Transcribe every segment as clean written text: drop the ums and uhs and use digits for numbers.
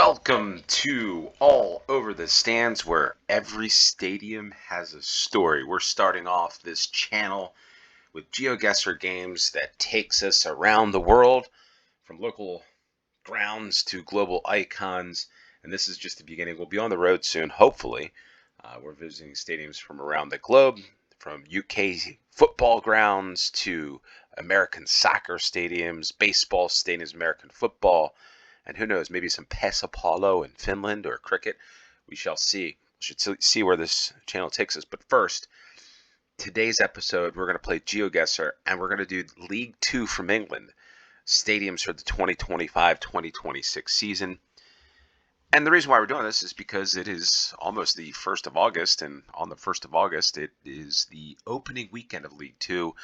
Welcome to All Over the Stands, where every stadium has a story. We're starting off this channel with GeoGuessr games that takes us around the world, from local grounds to global icons. And this is just the beginning. We'll be on the road soon, hopefully. We're visiting stadiums from around the globe, from UK football grounds to American soccer stadiums, baseball stadiums, American football. And who knows, maybe some Pesapallo in Finland or cricket. We shall see. We should see where this channel takes us. But first, today's episode, we're going to play GeoGuessr, and we're going to do League Two from England, stadiums for the 2025-2026 season. And the reason why we're doing this is because it is almost the 1st of August, and on the 1st of August, it is the opening weekend of League Two.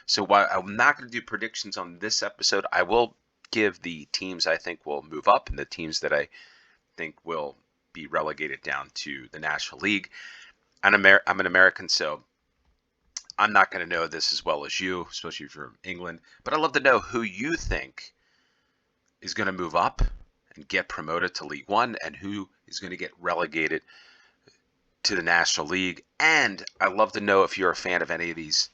So while I'm not going to do predictions on this episode, I will give the teams I think will move up and the teams that I think will be relegated down to the National League. I'm an American, so I'm not going to know this as well as you, especially if you're from England. But I'd love to know who you think is going to move up and get promoted to League One and who is going to get relegated to the National League. And I'd love to know if you're a fan of any of these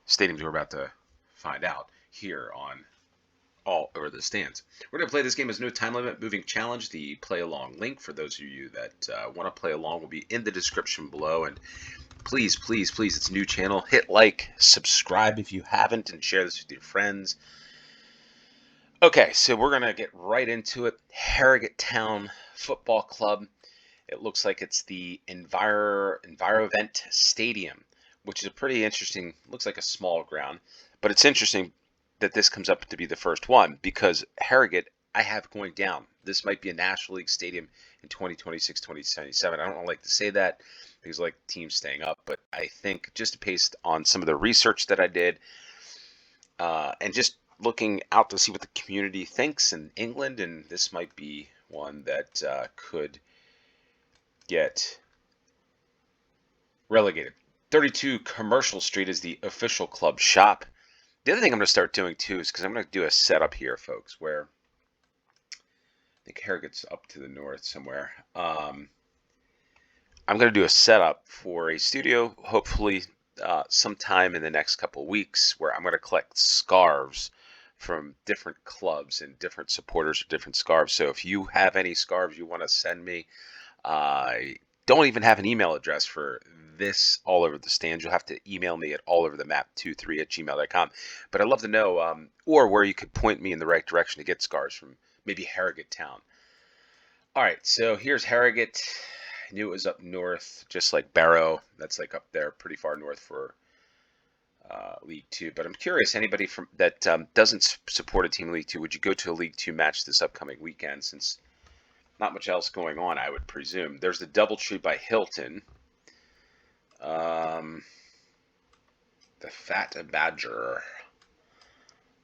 stadiums we're about to find out here on All Over the Stands. We're going to play this game as no time limit moving challenge. The play along link for those of you that want to play along will be in the description below. And please, please, please, it's a new channel. Hit like, subscribe if you haven't, and share this with your friends. Okay, so we're going to get right into it. Harrogate Town Football Club. It looks like it's the Envirovent Stadium, which is a pretty interesting, looks like a small ground, but it's interesting that this comes up to be the first one because Harrogate I have going down. This might be a National League stadium in 2026, 2077. I don't like to say that because I like teams staying up, but I think just based on some of the research that I did and just looking out to see what the community thinks in England, and this might be one that could get relegated. 32 Commercial Street is the official club shop. The other thing I'm going to start doing too is because I'm going to do a setup here, folks, where I think Harrogate's up to the north somewhere. I'm going to do a setup for a studio, hopefully sometime in the next couple of weeks, where I'm going to collect scarves from different clubs and different supporters of different scarves. So if you have any scarves you want to send me, I don't even have an email address for this All Over the Stands. You'll have to email me at alloverthemap23@gmail.com. But I'd love to know, or where you could point me in the right direction to get scarves from, maybe Harrogate Town. All right, so here's Harrogate. I knew it was up north, just like Barrow. That's like up there, pretty far north for League Two. But I'm curious, anybody from that doesn't support a team in League Two, would you go to a League Two match this upcoming weekend? Since not much else going on, I would presume. There's the Doubletree by Hilton. The Fat Badger.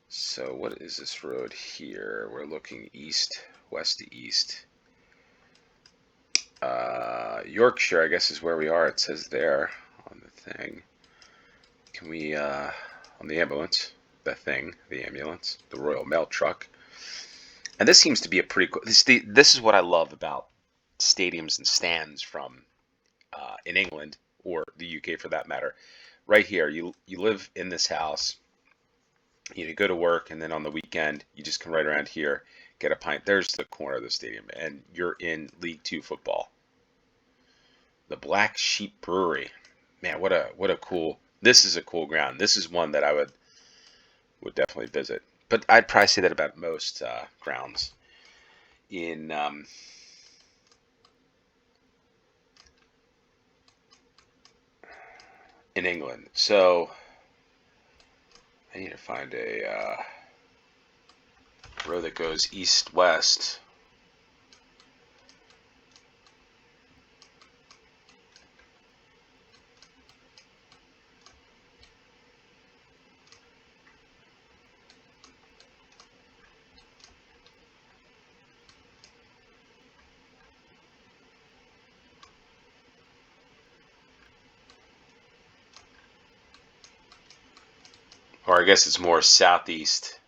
So what is this road here? We're looking east, west to east. Yorkshire, I guess, is where we are. It says there on the thing. Can we, on the ambulance, the ambulance, the Royal Mail truck. And this seems to be a pretty cool, this is what I love about stadiums and stands from in England, or the UK for that matter. Right here, you live in this house, you go to work, and then on the weekend, you just come right around here, get a pint. There's the corner of the stadium, and you're in League Two football. The Black Sheep Brewery. Man, what a cool, this is a cool ground. This is one that I would definitely visit. But I'd probably say that about most grounds in England. So I need to find a road that goes east-west. Or I guess it's more southeast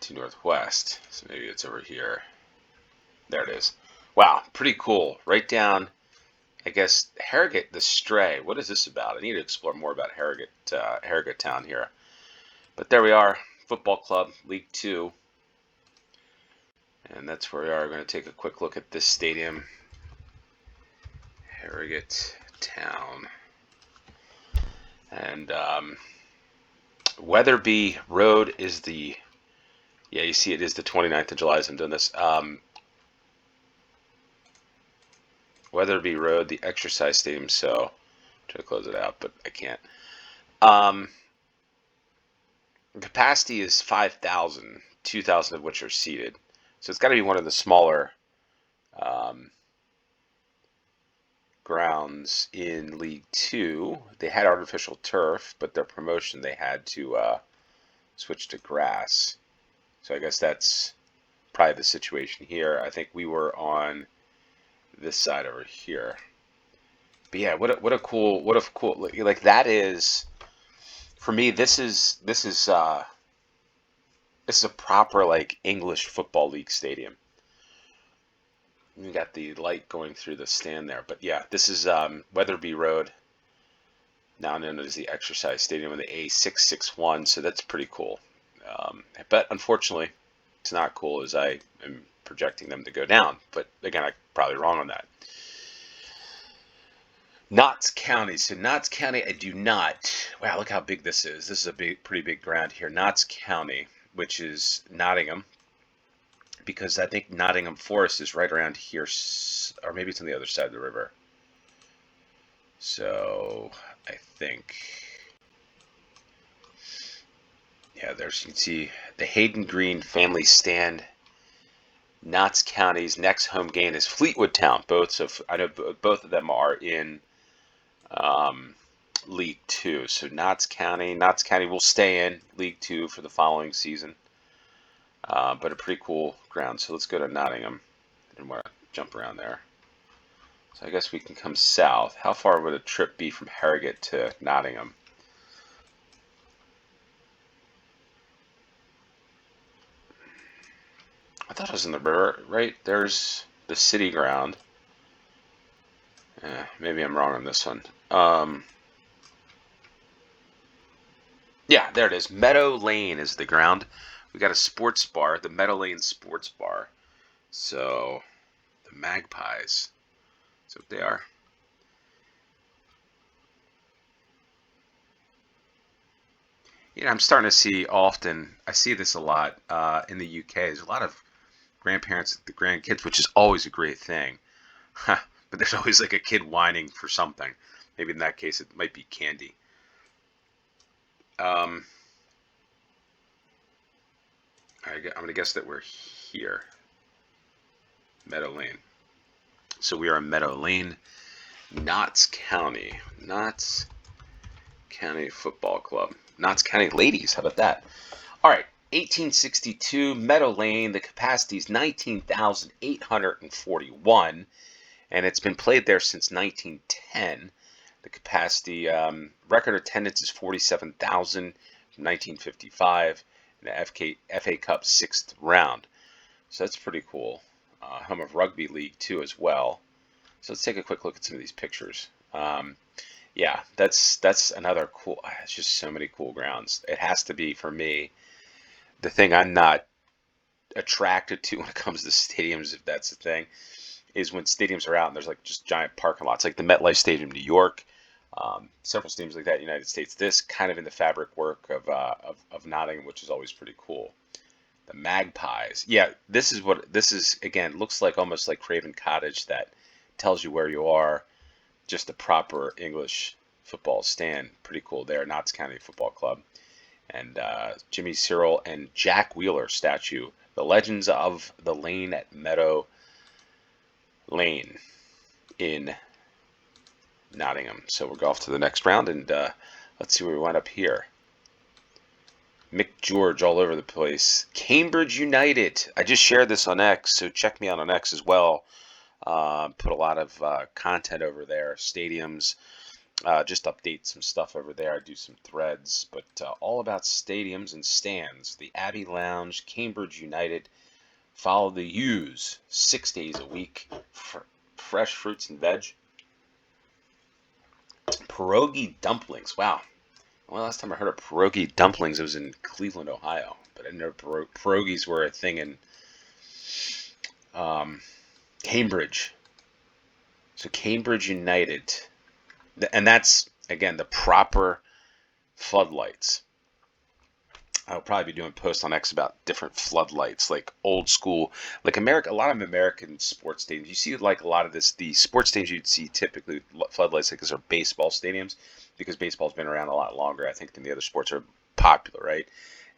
to northwest. So maybe it's over here. There it is. Wow, pretty cool. Right down, I guess, Harrogate the Stray. What is this about? I need to explore more about Harrogate Town here. But there we are, football club, League Two. And that's where we are. We're going to take a quick look at this stadium. Harrogate Town. And Weatherby Road is the, yeah, you see it is the 29th of July as I'm doing this. Weatherby Road, the exercise stadium, so try to close it out, but I can't. Capacity is 5,000, 2,000 of which are seated. So it's got to be one of the smaller grounds in League Two. They had artificial turf, but their promotion they had to switch to grass. So I guess that's probably the situation here. I think we were on this side over here. But yeah, what a cool like that is for me. This is a proper like English football league stadium. You got the light going through the stand there, but yeah, this is Weatherby Road, now known as the exercise stadium in the A661. So that's pretty cool. But unfortunately, it's not cool as I am projecting them to go down. But again, I'm probably wrong on that. Notts County. So Notts County, I do not. Wow, look how big this is. This is a pretty big ground here. Notts County, which is Nottingham, because I think Nottingham Forest is right around here, or maybe it's on the other side of the river. So I think, yeah, there's, you can see the Hayden Green family stand. Notts County's next home game is Fleetwood Town. I know both of them are in League Two. So Notts County will stay in League Two for the following season. But a pretty cool ground. So let's go to Nottingham and we'll jump around there. So I guess we can come south. How far would a trip be from Harrogate to Nottingham? I thought it was in the river, right? There's the city ground. Maybe I'm wrong on this one. Yeah, there it is. Meadow Lane is the ground. We got a sports bar, the Meadow Lane Sports Bar. So the Magpies. So they are. You know, I'm starting to see often. I see this a lot in the UK. There's a lot of grandparents with the grandkids, which is always a great thing. But there's always like a kid whining for something. Maybe in that case it might be candy. I'm going to guess that we're here. Meadow Lane. So we are in Meadow Lane, Notts County. Notts County Football Club. Notts County Ladies, how about that? All right, 1862, Meadow Lane. The capacity is 19,841, and it's been played there since 1910. The capacity, record attendance is 47,000 from 1955, and the FA Cup 6th round. So that's pretty cool. Home of Rugby League Two as well. So let's take a quick look at some of these pictures. Yeah, that's another cool. It's just so many cool grounds. It has to be, for me, the thing I'm not attracted to when it comes to stadiums, if that's the thing, is when stadiums are out and there's like just giant parking lots, like the MetLife Stadium, New York. Several stadiums like that in the United States. This kind of in the fabric work of Nottingham, which is always pretty cool. The Magpies. Yeah, this is again, looks like almost like Craven Cottage, that tells you where you are. Just a proper English football stand. Pretty cool there. Notts County Football Club. And Jimmy Cyril and Jack Wheeler statue. The Legends of the Lane at Meadow Lane in Nottingham. So we'll go off to the next round, and let's see where we wind up here. Mick George all over the place. Cambridge United. I just shared this on X, so check me out on X as well. Put a lot of content over there. Stadiums. Just update some stuff over there. I do some threads, but all about stadiums and stands. The Abbey Lounge, Cambridge United, Follow the U's 6 days a week. Fresh fruits and veg. Pierogi dumplings. Wow. Well, last time I heard of pierogi dumplings, it was in Cleveland, Ohio. But I didn't know pierogies were a thing in Cambridge. So Cambridge United. And that's, again, the proper floodlights. I'll probably be doing posts on X about different floodlights, like old school, like America. A lot of American sports stadiums. You see, like a lot of this, the sports stadiums you'd see typically floodlights like this are baseball stadiums, because baseball's been around a lot longer, I think, than the other sports are popular, right?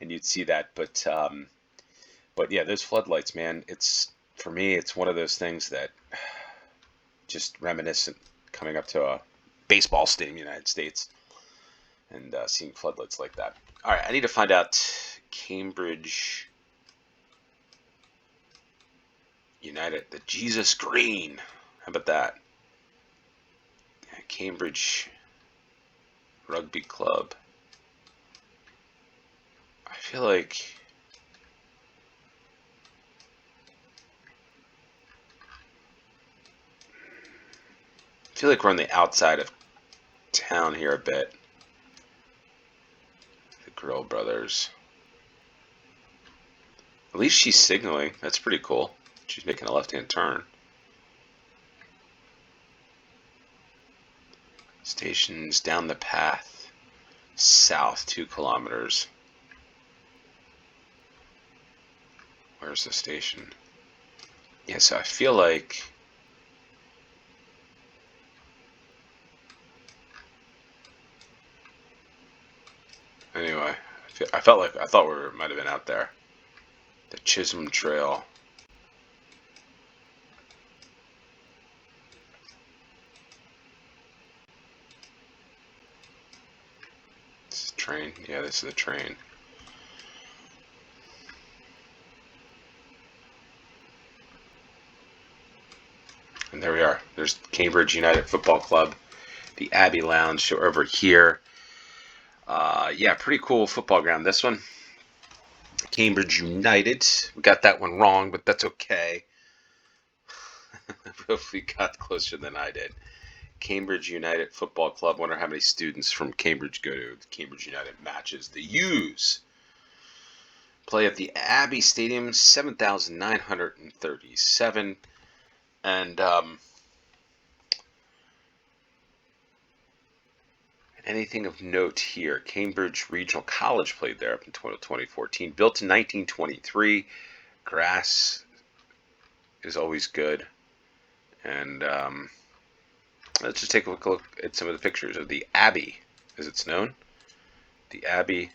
And you'd see that, but yeah, those floodlights, man. It's for me, it's one of those things that just reminiscent coming up to a baseball stadium in the United States and seeing floodlights like that. All right, I need to find out Cambridge United, the Jesus Green. How about that? Cambridge Rugby Club. I feel like we're on the outside of town here a bit. The Grill Brothers. At least she's signaling. That's pretty cool. She's making a left-hand turn. Stations down the path. South 2 kilometers. Where's the station? Yeah, so I feel like anyway, I thought we might have been out there. The Chisholm Trail. This is the train. Yeah, this is the train. And there we are. There's Cambridge United Football Club, the Abbey Lounge over here. Yeah, pretty cool football ground, this one. Cambridge United. We got that one wrong, but that's okay. We got closer than I did. Cambridge United Football Club. Wonder how many students from Cambridge go to Cambridge United matches. The U's play at the Abbey Stadium, 7,937. And anything of note here, Cambridge Regional College played there up in 2014. Built in 1923. Grass is always good. And let's just take a look at some of the pictures of the Abbey, as it's known. The Abbey,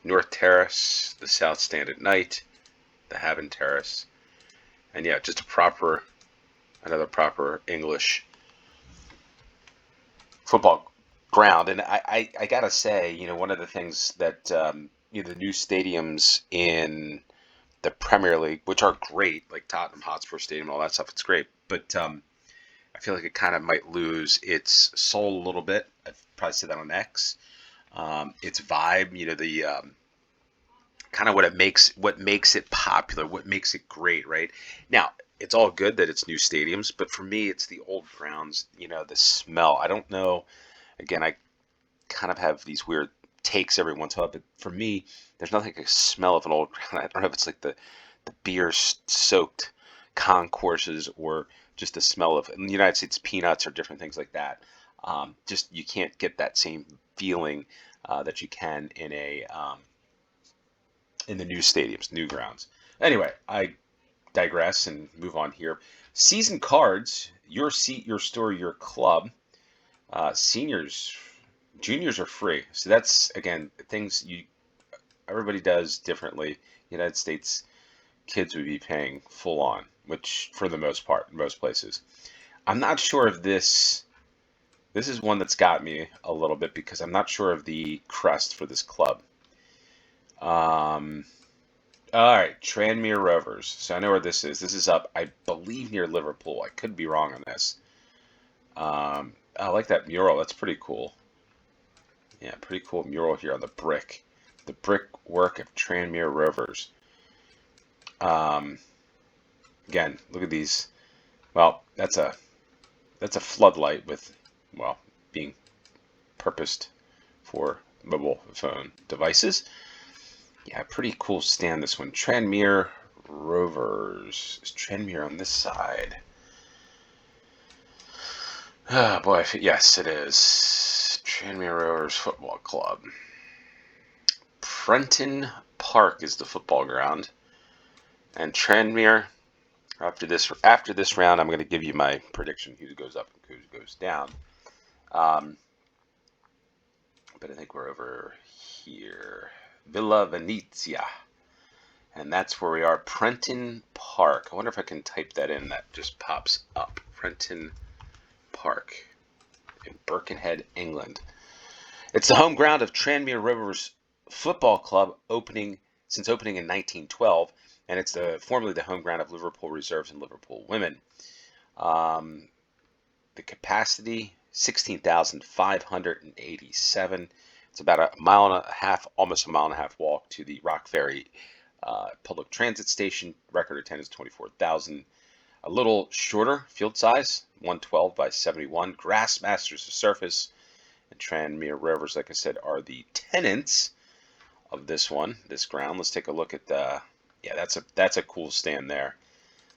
North Terrace, the South Stand at night, the Haven Terrace. And yeah, just another proper English football ground. And I gotta say, one of the things that the new stadiums in the Premier League, which are great, like Tottenham Hotspur Stadium and all that stuff, it's great. But I feel like it kind of might lose its soul a little bit. I'd probably say that on X. Its vibe, the kind of what makes it popular, what makes it great, right? Now, it's all good that it's new stadiums, but for me, it's the old grounds, the smell. I don't know. Again, I kind of have these weird takes every once in a while, but for me, there's nothing like a smell of an old ground. I don't know if it's like the beer-soaked concourses or just the smell of, in the United States, peanuts or different things like that. Just you can't get that same feeling that you can in the new stadiums, new grounds. Anyway, I digress and move on here. Season cards, your seat, your store, your club. Seniors, juniors are free. So that's, again, things everybody does differently. United States kids would be paying full on, which for the most part, in most places. I'm not sure if this is one that's got me a little bit, because I'm not sure of the crest for this club. All right, Tranmere Rovers. So I know where this is. This is up, I believe, near Liverpool. I could be wrong on this. I like that mural. That's pretty cool. Yeah, pretty cool mural here on the brick. The brickwork of Tranmere Rovers. Again, look at these. Well, that's a floodlight with, well, being purposed for mobile phone devices. Yeah, pretty cool stand, this one. Tranmere Rovers. Is Tranmere on this side? Oh boy, yes it is. Tranmere Rovers Football Club. Prenton Park is the football ground. And Tranmere, after this round, I'm going to give you my prediction, who goes up and who goes down. But I think we're over here. Villa Venezia. And that's where we are. Prenton Park. I wonder if I can type that in. That just pops up. Prenton Park in Birkenhead, England. It's the home ground of Tranmere Rovers Football Club, since opening in 1912, and it's formerly the home ground of Liverpool Reserves and Liverpool Women. The capacity, 16,587. It's about a mile and a half, almost a mile and a half walk to the Rock Ferry public transit station. Record attendance 24,000. A little shorter field size, 112 by 71. Grass masters the surface. And Tranmere Rovers, like I said, are the tenants of this ground. Let's take a look at yeah, that's a cool stand there.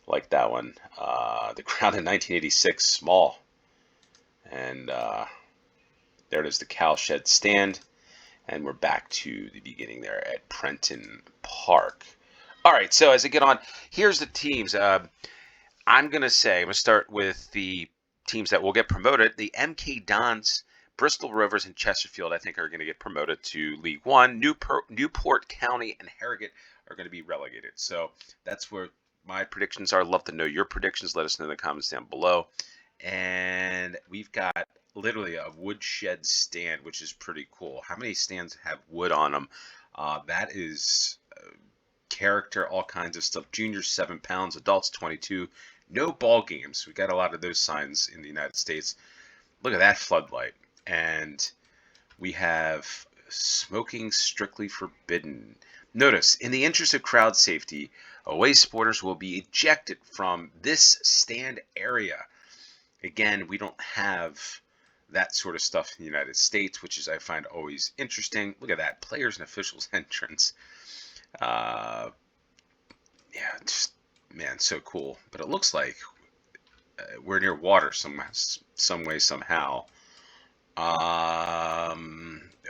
Like that one. The ground in 1986, small. And there it is, the cowshed stand. And we're back to the beginning there at Prenton Park. All right, so as I get on, here's the teams. I'm going to start with the teams that will get promoted. The MK Dons, Bristol Rovers, and Chesterfield, I think, are going to get promoted to League One. Newport County and Harrogate are going to be relegated. So that's where my predictions are. I'd love to know your predictions. Let us know in the comments down below. And we've got literally a woodshed stand, which is pretty cool. How many stands have wood on them? That is character, all kinds of stuff. Juniors 7 pounds, adults 22. No ball games. We got a lot of those signs in the United States. Look at that floodlight. And we have smoking strictly forbidden. Notice, in the interest of crowd safety, away supporters will be ejected from this stand area. Again, we don't have that sort of stuff in the United States, which is, I find, always interesting. Look at that, players and officials entrance. Yeah, just, man, so cool. But it looks like we're near water some way, somehow. All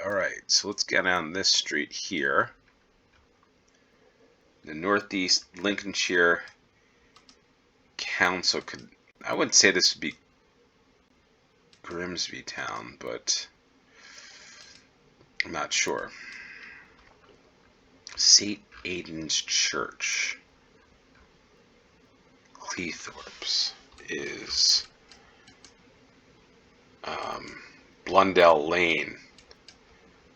right, so let's get on this street here. The Northeast Lincolnshire Council could, I wouldn't say this would be Grimsby Town, but I'm not sure. St. Aidan's Church. Cleethorpes is Blundell Lane.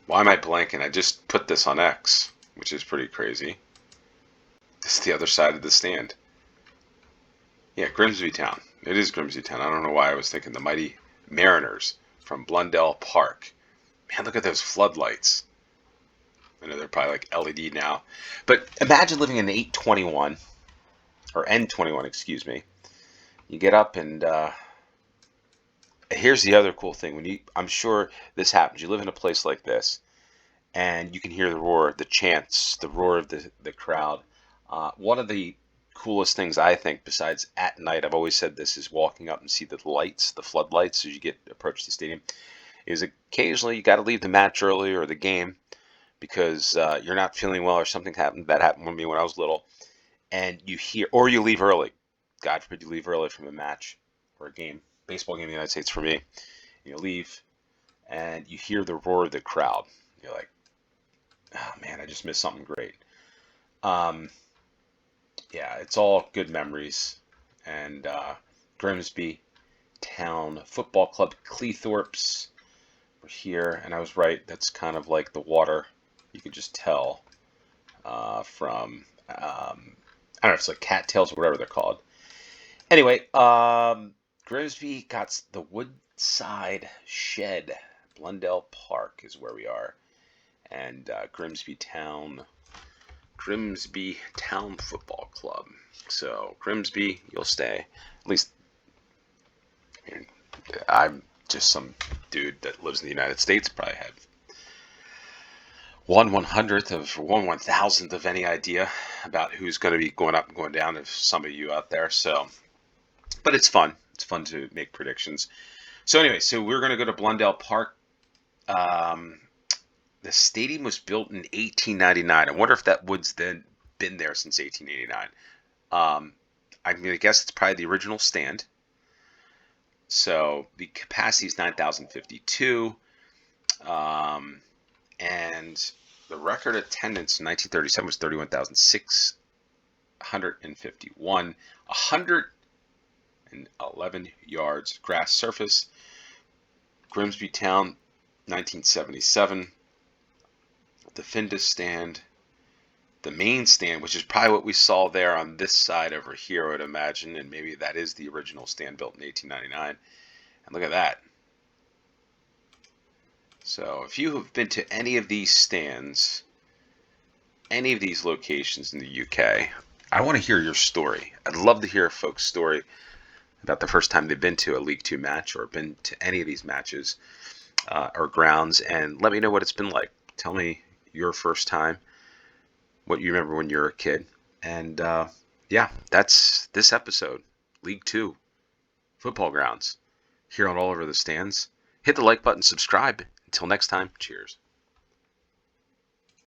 Why am I blanking? I just put this on X, which is pretty crazy. This is the other side of the stand. Yeah, Grimsby Town. It is Grimsby Town. I don't know why I was thinking the Mighty Mariners from Blundell Park. Man, look at those floodlights. I know they're probably like LED now. But imagine living in 821, or N21, excuse me. You get up and here's the other cool thing. I'm sure this happens. You live in a place like this, and you can hear the roar, the chants, the roar of the crowd. One of the coolest things, I think, besides at night, I've always said this, is walking up and see the lights, the floodlights, as you approach the stadium, is occasionally you got to leave the match early or the game because you're not feeling well or something happened. That happened with me when I was little. And you hear, or you leave early. God forbid you leave early from a match or a game, baseball game in the United States for me. You leave and you hear the roar of the crowd. You're like, oh man, I just missed something great. Yeah, it's all good memories. And Grimsby Town Football Club, Cleethorpes, we're here. And I was right, that's kind of like the water. You could just tell from, I don't know if it's like cattails or whatever they're called. Anyway, Grimsby got the Woodside Shed. Blundell Park is where we are. And Grimsby Town Grimsby Town Football Club. So Grimsby, you'll stay. At least I'm just some dude that lives in the United States. Probably have 1/100th of 1/1000th of any idea about who's going to be going up and going down. If some of you out there, so but it's fun. It's fun to make predictions. So anyway, so we're going to go to Blundell Park. The stadium was built in 1899. I wonder if that wood's then been there since 1889. I'm going to guess it's probably the original stand. So the capacity is 9,052. And the record attendance in 1937 was 31,651. 111 yards grass surface. Grimsby Town, 1977. The Findus stand. The main stand, which is probably what we saw there on this side over here, I would imagine, and maybe that is the original stand built in 1899. And look at that. So if you have been to any of these stands, any of these locations in the UK, I want to hear your story. I'd love to hear a folks' story about the first time they've been to a League Two match or been to any of these matches or grounds, and let me know what it's been like. Tell me your first time, what you remember when you were a kid. And yeah, that's this episode, League Two, football grounds, here on All Over the Stands. Hit the like button, subscribe. Until next time, cheers.